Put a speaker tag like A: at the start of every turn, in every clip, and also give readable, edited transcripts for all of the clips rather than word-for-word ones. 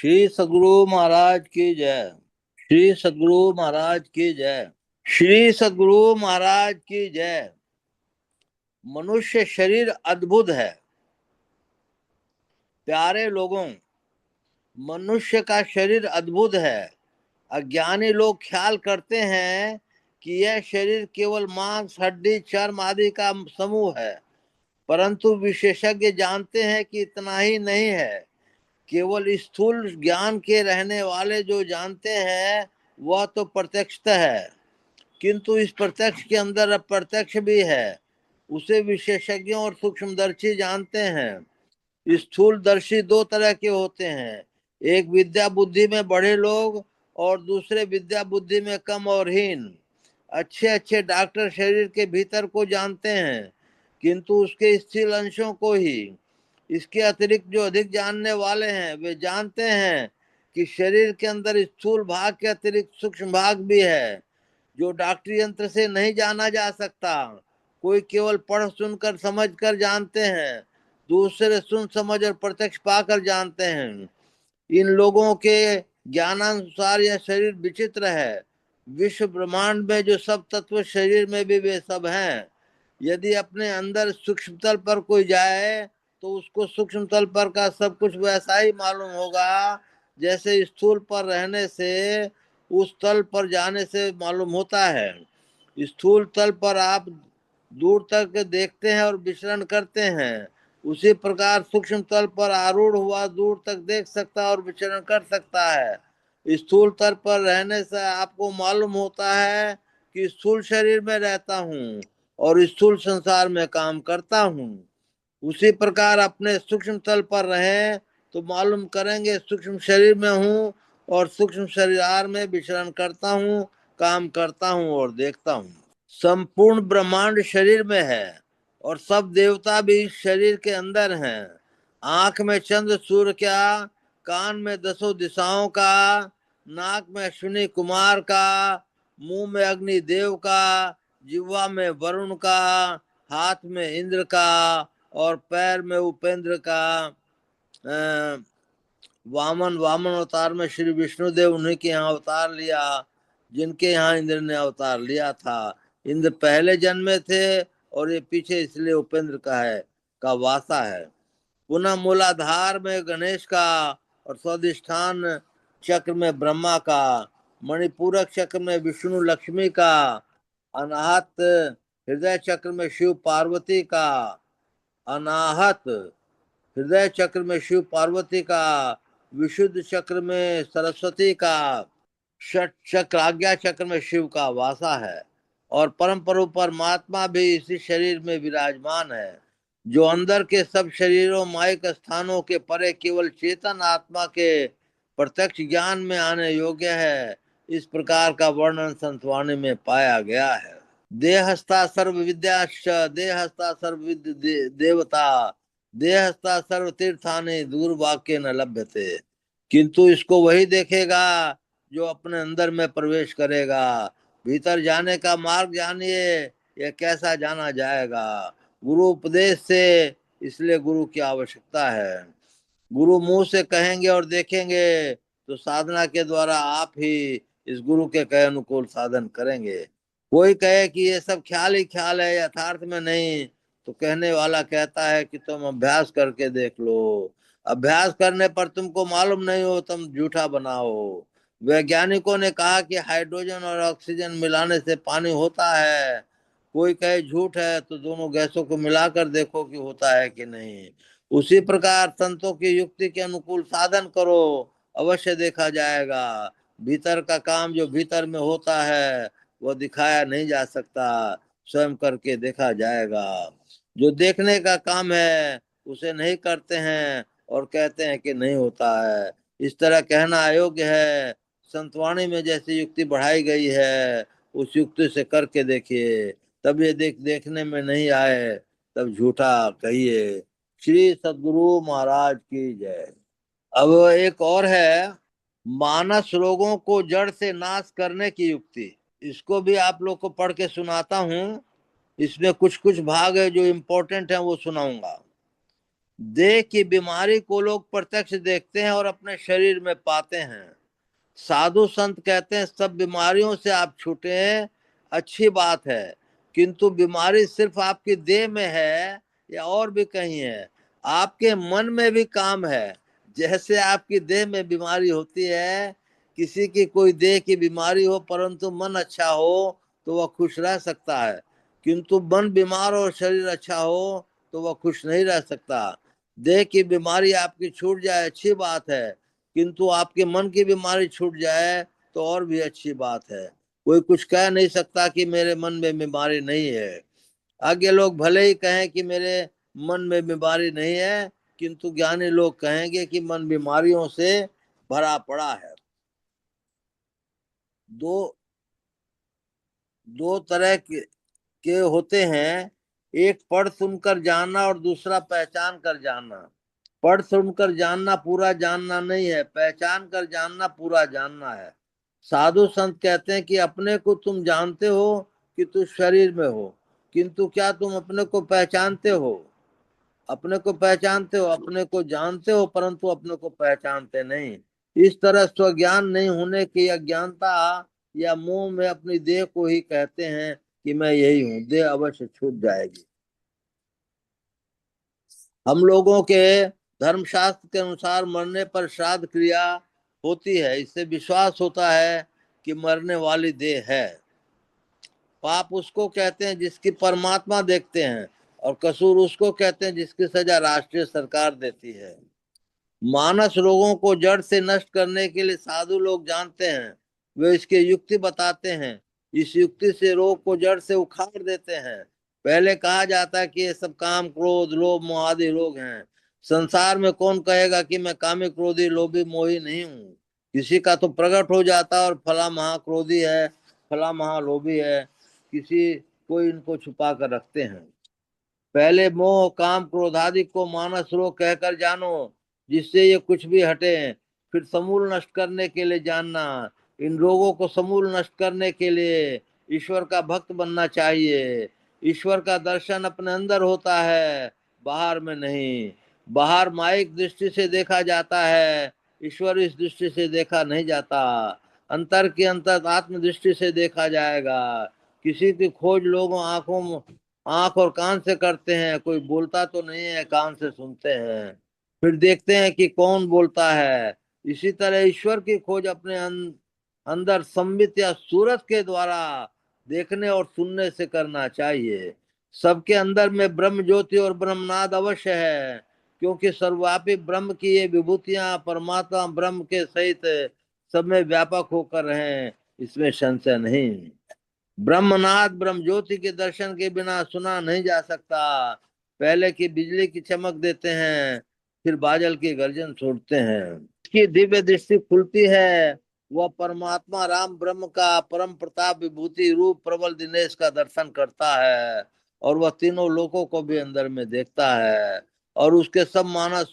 A: श्री सद्गुरु महाराज की जय। श्री सद्गुरु महाराज की जय। श्री सद्गुरु महाराज की जय। मनुष्य शरीर अद्भुत है। प्यारे लोगों, मनुष्य का शरीर अद्भुत है। अज्ञानी लोग ख्याल करते हैं कि यह शरीर केवल मांस, हड्डी, चर्म आदि का समूह है, परंतु विशेषज्ञ जानते हैं कि इतना ही नहीं है। केवल स्थूल ज्ञान के रहने वाले जो जानते हैं वह तो प्रत्यक्षता है, किंतु इस प्रत्यक्ष के अंदर अप्रत्यक्ष भी है। उसे विशेषज्ञों और सूक्ष्मदर्शी जानते हैं। स्थूलदर्शी दो तरह के होते हैं, एक विद्या बुद्धि में बड़े लोग और दूसरे विद्या बुद्धि में कम और हीन। अच्छे अच्छे डॉक्टर शरीर के भीतर को जानते हैं, किंतु उसके स्थूल अंशों को ही। इसके अतिरिक्त जो अधिक जानने वाले हैं वे जानते हैं कि शरीर के अंदर स्थूल भाग के अतिरिक्त सूक्ष्म भाग भी है, जो डॉक्टरी यंत्र से नहीं जाना जा सकता। कोई केवल पढ़ सुनकर समझ कर जानते हैं, दूसरे सुन समझ और प्रत्यक्ष पाकर जानते हैं। इन लोगों के ज्ञानानुसार यह शरीर विचित्र है। विश्व ब्रह्मांड में जो सब तत्व शरीर में भी वे सब हैं। यदि अपने अंदर सूक्ष्म तल पर कोई जाए तो उसको सूक्ष्म तल पर का सब कुछ वैसा ही मालूम होगा जैसे स्थूल पर रहने से उस तल पर जाने से मालूम होता है। स्थूल तल पर आप दूर तक देखते हैं और विचरण करते हैं, उसी प्रकार सूक्ष्म तल पर आरूढ़ हुआ दूर तक देख सकता है और विचरण कर सकता है। स्थूल तल पर रहने से आपको मालूम होता है कि स्थूल शरीर में रहता हूँ और स्थूल संसार में काम करता हूँ। उसी प्रकार अपने सूक्ष्म तल पर रहें तो मालूम करेंगे सूक्ष्म शरीर में हूँ और सूक्ष्म शरीर में विचरण करता हूँ, काम करता हूँ और देखता हूँ। संपूर्ण ब्रह्मांड शरीर में है और सब देवता भी इस शरीर के अंदर हैं। आंख में चंद्र सूर्य का, कान में दसों दिशाओं का, नाक में अश्विनी कुमार का, मुंह में अग्नि देव का, जिह्वा में वरुण का, हाथ में इंद्र का और पैर में उपेंद्र का। वामन अवतार में श्री विष्णुदेव उन्हीं के यहाँ अवतार लिया जिनके यहाँ इंद्र ने अवतार लिया था। इंद्र पहले जन्म में थे और ये पीछे इसलिए उपेंद्र का है, का वासा है। पुनः मूलाधार में गणेश का और स्वादिष्ठान चक्र में ब्रह्मा का, मणिपूरक चक्र में विष्णु लक्ष्मी का, अनाहत हृदय चक्र में शिव पार्वती का, अनाहत हृदय चक्र में शिव पार्वती का, विशुद्ध चक्र में सरस्वती का, षट चक्र आज्ञा चक्र में शिव का वासा है। और परम परमात्मा भी इसी शरीर में विराजमान है, जो अंदर के सब शरीरों माइक स्थानों के परे केवल चेतन आत्मा के प्रत्यक्ष ज्ञान में आने योग्य है। इस प्रकार का वर्णन संतवाणी में पाया गया है। देहस्था सर्व विद्याश्च देहस्था सर्व देवता देहस्था सर्व तीर्थानि दुर्वाक्य न लभ्यते। किंतु इसको वही देखेगा जो अपने अंदर में प्रवेश करेगा। भीतर जाने का मार्ग जानिए, यह कैसा जाना जाएगा? गुरु उपदेश से, इसलिए गुरु की आवश्यकता है। गुरु मुंह से कहेंगे और देखेंगे तो साधना के द्वारा आप ही इस गुरु के कहे अनुकूल साधन करेंगे। कोई कहे कि ये सब ख्याल ही ख्याल है, यथार्थ में नहीं, तो कहने वाला कहता है कि तुम अभ्यास करके देख लो। अभ्यास करने पर तुमको मालूम नहीं हो, तुम झूठा बनाओ। वैज्ञानिकों ने कहा कि हाइड्रोजन और ऑक्सीजन मिलाने से पानी होता है। कोई कहे झूठ है, तो दोनों गैसों को मिलाकर देखो कि होता है कि नहीं। उसी प्रकार संतों की युक्ति के अनुकूल साधन करो, अवश्य देखा जाएगा। भीतर का काम जो भीतर में होता है वो दिखाया नहीं जा सकता, स्वयं करके देखा जाएगा। जो देखने का काम है उसे नहीं करते हैं और कहते हैं कि नहीं होता है। इस तरह कहना अयोग्य है। संतवाणी में जैसी युक्ति बढ़ाई गई है उस युक्ति से करके देखिए, तब ये देखने में नहीं आए तब झूठा कहिए। श्री सद्गुरु महाराज की जय। अब एक और है, मानस रोगों को जड़ से नाश करने की युक्ति। इसको भी आप लोग को पढ़ के सुनाता हूँ। इसमें कुछ कुछ भाग है जो इम्पोर्टेंट है, वो सुनाऊंगा। देह की बीमारी को लोग प्रत्यक्ष देखते हैं और अपने शरीर में पाते हैं। साधु संत कहते हैं सब बीमारियों से आप छूटे हैं, अच्छी बात है, किंतु बीमारी सिर्फ आपकी देह में है या और भी कहीं है? आपके मन में भी काम है। जैसे आपकी देह में बीमारी होती है, किसी की कोई देह की बीमारी हो परंतु मन अच्छा हो तो वह खुश रह सकता है, किंतु मन बीमार और शरीर अच्छा हो तो वह खुश नहीं रह सकता। देह की बीमारी आपकी छूट जाए अच्छी बात है, किंतु आपके मन की बीमारी छूट जाए तो और भी अच्छी बात है। कोई कुछ कह नहीं सकता कि मेरे मन में बीमारी नहीं है। आगे लोग भले ही कहें कि मेरे मन में बीमारी नहीं है, किंतु ज्ञानी लोग कहेंगे कि मन बीमारियों से भरा पड़ा है। दो दो तरह के होते हैं, एक पढ़ सुनकर जानना और दूसरा पहचान कर जानना। पढ़ सुनकर जानना पूरा जानना नहीं है, पहचान कर जानना पूरा जानना है। साधु संत कहते हैं कि अपने को तुम जानते हो कि तुम शरीर में हो, किंतु क्या तुम अपने को पहचानते हो? अपने को पहचानते हो, अपने को जानते हो, परंतु अपने को पहचानते नहीं। इस तरह स्वज्ञान नहीं होने की अज्ञानता या मोह में अपनी देह को ही कहते हैं कि मैं यही हूँ। देह अवश्य छूट जाएगी। हम लोगों के धर्मशास्त्र के अनुसार मरने पर श्राद्ध क्रिया होती है। इससे विश्वास होता है कि मरने वाली देह है। पाप उसको कहते हैं जिसकी परमात्मा देखते हैं, और कसूर उसको कहते हैं जिसकी सजा राष्ट्रीय सरकार देती है। मानस रोगों को जड़ से नष्ट करने के लिए साधु लोग जानते हैं, वे इसके युक्ति बताते हैं। इस युक्ति से रोग को जड़ से उखाड़ देते हैं। पहले कहा जाता है कि ये सब काम क्रोध लोभ मोह आदि रोग हैं। संसार में कौन कहेगा कि मैं कामी क्रोधी लोभी मोही नहीं हूँ? किसी का तो प्रकट हो जाता है और फला महाक्रोधी है, फला महालोभी है, किसी कोई इनको छुपा कर रखते हैं। पहले मोह काम क्रोध आदि को मानस रोग कहकर जानो, जिससे ये कुछ भी हटे। फिर समूल नष्ट करने के लिए जानना। इन रोगों को समूल नष्ट करने के लिए ईश्वर का भक्त बनना चाहिए। ईश्वर का दर्शन अपने अंदर होता है, बाहर में नहीं। बाहर माइक दृष्टि से देखा जाता है, ईश्वर इस दृष्टि से देखा नहीं जाता। अंतर की अंतर आत्म दृष्टि से देखा जाएगा। किसी की खोज लोगों आंख और कान से करते हैं, कोई बोलता तो नहीं है, कान से सुनते हैं, फिर देखते हैं कि कौन बोलता है। इसी तरह ईश्वर की खोज अपने अंदर संबित या सूरत के द्वारा देखने और सुनने से करना चाहिए। सबके अंदर में ब्रह्म ज्योति और ब्रह्मनाद अवश्य है, क्योंकि सर्वव्यापी ब्रह्म की ये विभूतियां परमात्मा ब्रह्म के सहित सब में व्यापक होकर हैं, इसमें संशय नहीं। ब्रह्मनाथ ब्रह्म ज्योति के दर्शन के बिना सुना नहीं जा सकता। पहले की बिजली की चमक देते हैं, फिर बादल की गर्जन छोड़ते हैं। इसकी दिव्य दृष्टि खुलती है, वह परमात्मा राम ब्रह्म का परम प्रताप विभूति रूप प्रबल दिनेश का दर्शन करता है, और वह तीनों लोकों को भी अंदर में देखता है, और उसके सब मानस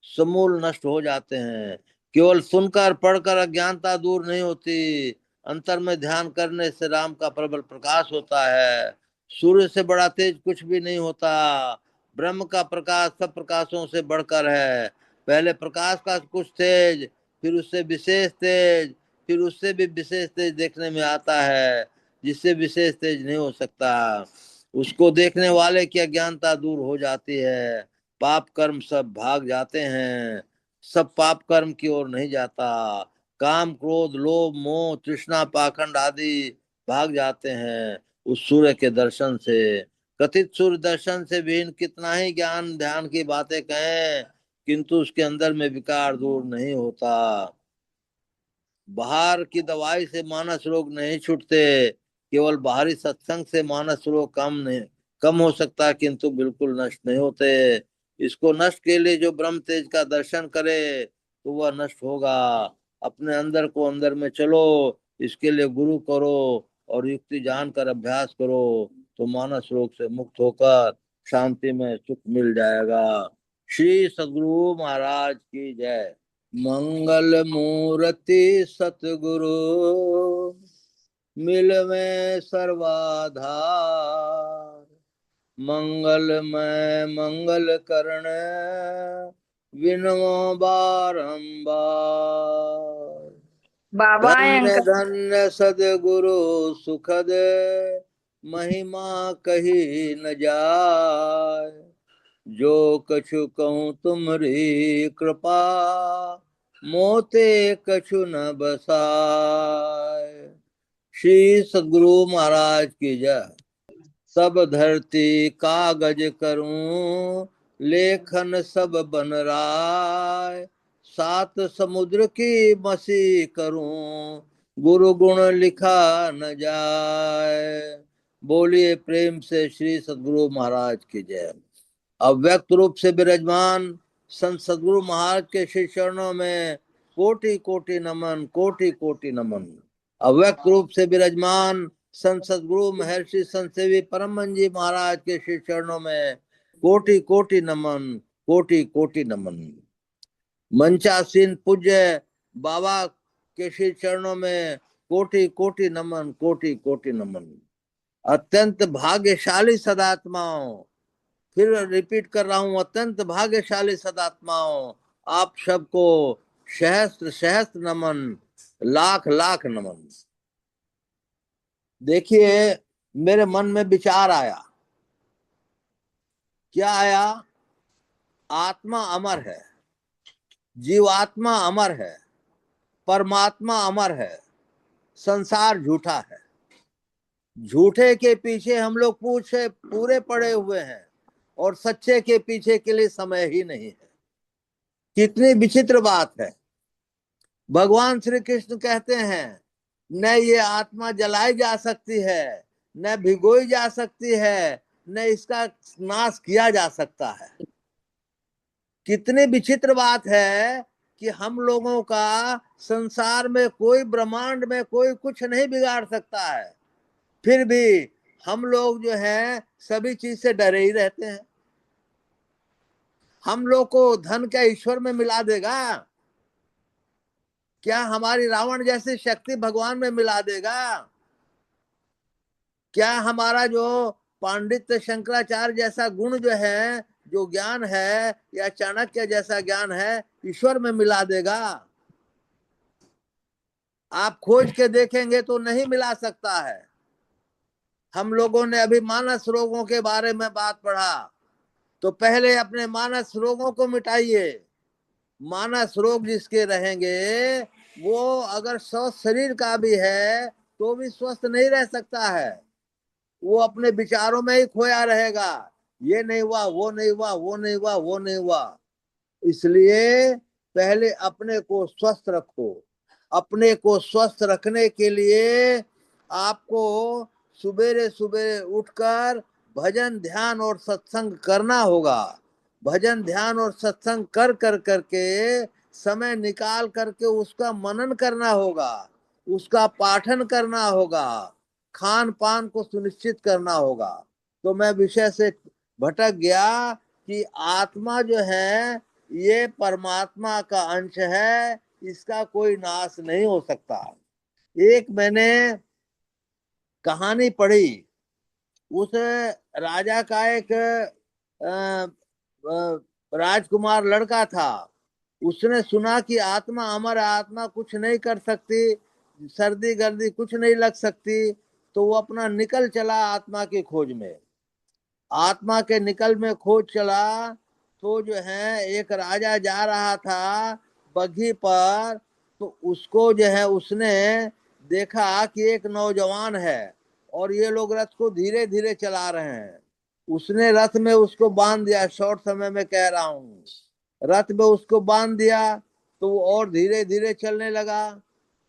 A: समूल नष्ट हो जाते हैं। केवल सुनकर पढ़कर अज्ञानता दूर नहीं होती, अंतर में ध्यान करने से राम का प्रबल प्रकाश होता है। सूर्य से बड़ा तेज कुछ भी नहीं होता। ब्रह्म का प्रकाश सब प्रकाशों से बढ़कर है। पहले प्रकाश का कुछ तेज, फिर उससे विशेष तेज, फिर उससे भी विशेष तेज देखने में आता है, जिससे विशेष तेज नहीं हो सकता। उसको देखने वाले की अज्ञानता दूर हो जाती है, पाप कर्म सब भाग जाते हैं। सब पाप कर्म की ओर नहीं जाता। काम क्रोध लोभ मोह तृष्णा पाखंड आदि भाग जाते हैं उस सूर्य के दर्शन से। कथित सूर्य दर्शन से भी कितना ही ज्ञान ध्यान की बातें कहें, किंतु उसके अंदर में विकार दूर नहीं होता। बाहर की दवाई से मानस रोग नहीं छूटते, केवल बाहरी सत्संग से मानस रोग कम हो सकता है, किंतु बिल्कुल नष्ट नहीं होते। इसको नष्ट के लिए जो ब्रह्म तेज का दर्शन करे तो वह नष्ट होगा। अपने अंदर को अंदर में चलो, इसके लिए गुरु करो और युक्ति जानकर अभ्यास करो, तो मानस रोग से मुक्त होकर शांति में सुख मिल जाएगा। श्री सद्गुरु महाराज की जय। मंगल मूर्ति सतगुरु मिलवे सर्वाधार, मंगलमय मंगल करण विनमो बारंबार।
B: बाबा
A: धन्य
B: अंकल।
A: धन्य सद्गुरु सुखद महिमा कही न जाय। जो कछु कहूँ तुम्हारी कृपा मोते कछु न बसाय। श्री सद्गुरु महाराज की जय। सब धरती कागज करूं लेखन सब बन राय। सात समुद्र की मसी करूं गुरु गुण लिखा न जाए। बोलिए प्रेम से श्री सद्गुरु महाराज की जय। अव्यक्त रूप से विराजमान संत सद्गुरु महाराज के श्री चरणों में कोटि कोटि नमन, कोटि कोटि नमन। अव्यक्त रूप से विराजमान संत सद्गुरु महर्षि संत सेवी परमहंस जी महाराज के श्री चरणों में कोटि कोटि नमन, कोटि कोटि नमन। मंचासीन पूज्य बाबा के श्री चरणों में कोटि कोटि नमन, कोटि कोटि नमन। अत्यंत भाग्यशाली सदात्माओं, फिर रिपीट कर रहा हूं, अत्यंत भाग्यशाली सदात्माओं, आप सबको सहस्त्र सहस्त्र नमन, लाख लाख नमन। देखिए मेरे मन में विचार आया। क्या आया? आत्मा अमर है, जीवात्मा अमर है, परमात्मा अमर है, संसार झूठा है। झूठे के पीछे हम लोग पूरे पड़े हुए हैं और सच्चे के पीछे के लिए समय ही नहीं है। कितनी विचित्र बात है। भगवान श्री कृष्ण कहते हैं न ये आत्मा जलाई जा सकती है, न भिगोई जा सकती है, न इसका नाश किया जा सकता है। कितनी विचित्र बात है कि हम लोगों का संसार में कोई, ब्रह्मांड में कोई कुछ नहीं बिगाड़ सकता है, फिर भी हम लोग जो है सभी चीज से डरे ही रहते हैं। हम लोग को धन क्या ईश्वर में मिला देगा? क्या हमारी रावण जैसी शक्ति भगवान में मिला देगा? क्या हमारा जो पांडित्य शंकराचार्य जैसा गुण जो है, जो ज्ञान है, या चाणक्य जैसा ज्ञान है, ईश्वर में मिला देगा? आप खोज के देखेंगे तो नहीं मिला सकता है। हम लोगों ने अभी मानस रोगों के बारे में बात पढ़ा, तो पहले अपने मानस रोगों को मिटाइए। मानस रोग जिसके रहेंगे वो अगर स्वस्थ शरीर का भी है तो भी स्वस्थ नहीं रह सकता है। वो अपने विचारों में ही खोया रहेगा, ये नहीं हुआ, वो नहीं हुआ, वो नहीं हुआ, वो नहीं हुआ। इसलिए पहले अपने को स्वस्थ रखो। अपने को स्वस्थ रखने के लिए आपको सुबेरे सुबेरे उठकर भजन ध्यान और सत्संग करना होगा। भजन ध्यान और सत्संग कर कर करके समय निकाल करके उसका मनन करना होगा, उसका पाठन करना होगा, खान पान को सुनिश्चित करना होगा। तो मैं विषय से भटक गया कि आत्मा जो है ये परमात्मा का अंश है, इसका कोई नाश नहीं हो सकता। एक मैंने कहानी पढ़ी, उस राजा का एक राजकुमार लड़का था। उसने सुना कि आत्मा अमर है, आत्मा कुछ नहीं कर सकती, सर्दी गर्दी कुछ नहीं लग सकती, तो वो अपना निकल चला आत्मा की खोज में। आत्मा के निकल में खोज चला तो जो है एक राजा जा रहा था बग्घी पर, तो उसको जो है उसने देखा कि एक नौजवान है और ये लोग रथ को धीरे धीरे चला रहे हैं। उसने रथ में उसको बांध दिया, शॉर्ट समय में कह रहा हूँ, रथ में उसको बांध दिया तो वो और धीरे धीरे चलने लगा।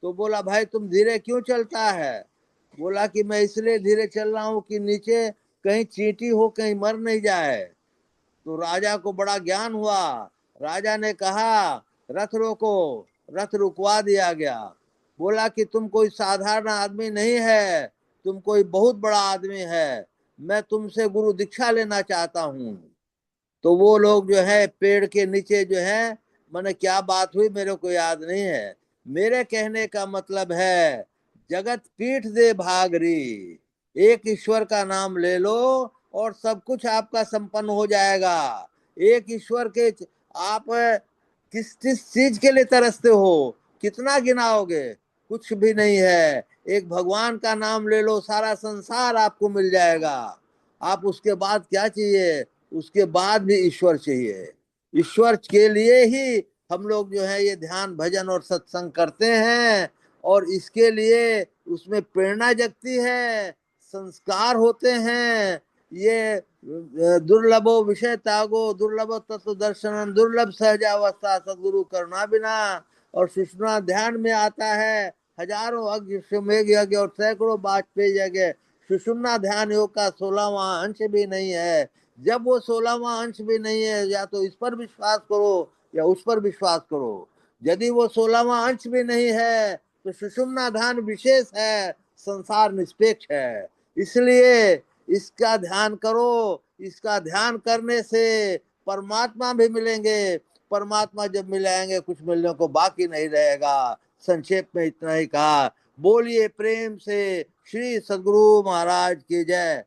A: तो बोला भाई तुम धीरे क्यों चलता है? बोला कि मैं इसलिए धीरे चल रहा हूँ कि नीचे कहीं चींटी हो, कहीं मर नहीं जाए। तो राजा को बड़ा ज्ञान हुआ। राजा ने कहा रथ रोको, रथ रुकवा दिया गया। बोला कि तुम कोई साधारण आदमी नहीं है, तुम कोई बहुत बड़ा आदमी है, मैं तुमसे गुरु दीक्षा लेना चाहता हूँ। तो वो लोग जो है पेड़ के नीचे जो है, मैंने क्या बात हुई मेरे को याद नहीं है, मेरे कहने का मतलब है जगत पीठ दे भागरी, एक ईश्वर का नाम ले लो और सब कुछ आपका संपन्न हो जाएगा। एक ईश्वर के आप किस किस चीज के लिए तरसते हो, कितना गिनाओगे, कुछ भी नहीं है। एक भगवान का नाम ले लो, सारा संसार आपको मिल जाएगा। आप उसके बाद क्या चाहिए, उसके बाद भी ईश्वर चाहिए। ईश्वर के लिए ही हम लोग जो है ये ध्यान भजन और सत्संग करते हैं, और इसके लिए उसमें प्रेरणा जगती है, संस्कार होते हैं। ये दुर्लभो विषय त्यागो दुर्लभ तत्व दर्शन दुर्लभ सहजावस्था सदगुरु करुणा बिना। और सुषमा ध्यान में आता है हजारों अश्वमेघ यज्ञ और सैकड़ों वाजपेयी यज्ञ, सुषुम्ना ध्यान योग का 16वां अंश भी नहीं है। जब वो 16वां अंश भी नहीं है, या तो इस पर विश्वास करो या उस पर विश्वास करो। यदि वो 16वां अंश भी नहीं है तो सुषुम्ना ध्यान विशेष है, संसार निष्पेक्ष है। इसलिए इसका ध्यान करो। इसका ध्यान करने से परमात्मा भी मिलेंगे। परमात्मा जब मिलेंगे कुछ मिलने को बाकी नहीं रहेगा। संक्षेप में इतना ही कहा। बोलिए प्रेम से श्री सद्गुरु महाराज की जय।